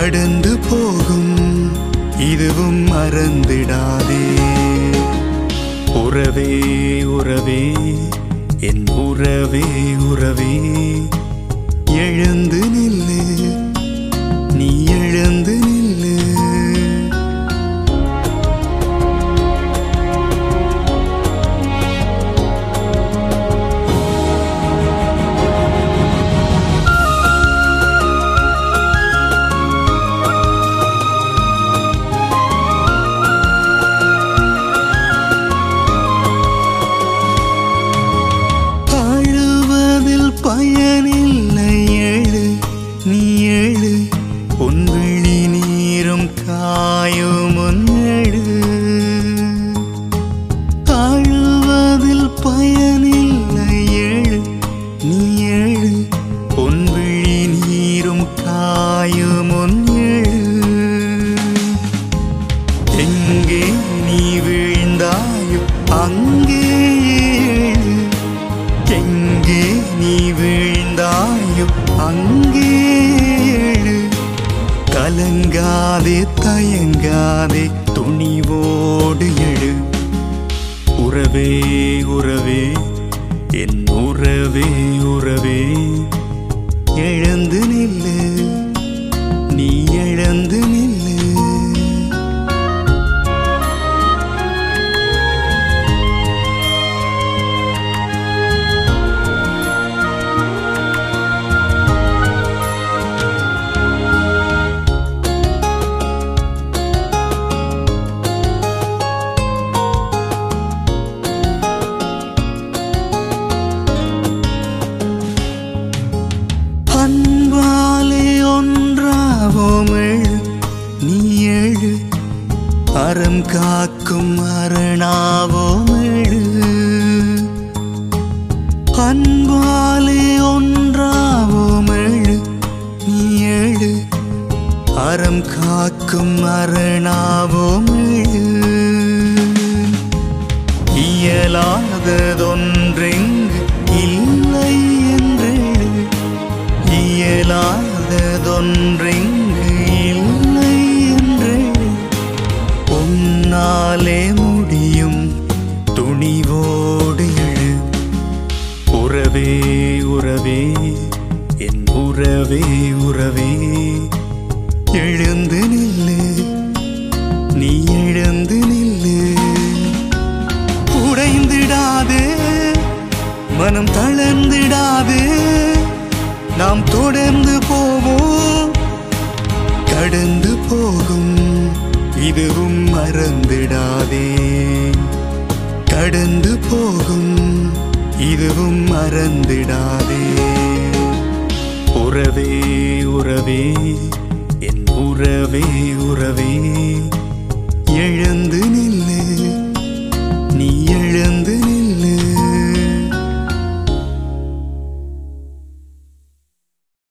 கடந்து போகும் இதுவும் மறந்திடாதே. உறவே உறவே என் உறவே உறவே எழுந்து நில்லு, நீ எழுந்து நில்லு. பயனில்லை எழு, நீ எழு, உன் விழி நீரும் காயும் எழு. அழுவதில் பயனில்லை எழு, நீ எழு, உன் விழி நீரும் காயும் எழு. எங்கே நீ வீழ்ந்தாயோ அங்கே எழு, எங்கே நீ வீழ்ந்தாயோ அங்கே எழு. கலங்காதே தயங்காதே துணிவோடு எழு. உறவே உறவே என் உறவே உறவே எழுந்து நில்லு, நீ எழுந்து நில்லு. அன்பாலே ஒன்றாவோம் எழு, நீ எழு, அறம் காக்கும் அரணாவோம் எழு. அன்பாலே ஒன்றாவோம் எழு, நீ எழு, அறம் காக்கும் அரணாவோம் எழு. இயலாததொன்றெங்கு இல்லை என்று, இயலாததொன்றெங்கு இல்லை என்று, உன்னாலே முடியும் துணிவோடு எழு. உறவே உறவே என் உறவே உறவே எழுந்து நில்லு, நீ எழுந்து நில்லு. உடைந்திடாதே, மனம் தளர்ந்திடாதே, நாம் தொடர்ந்து போவோம். கடந்து போகும் இதுவும் மறந்திடாதே. கடந்து போகும் இதுவும் மறந்திடாதே. உறவே உறவே என் உறவே உறவே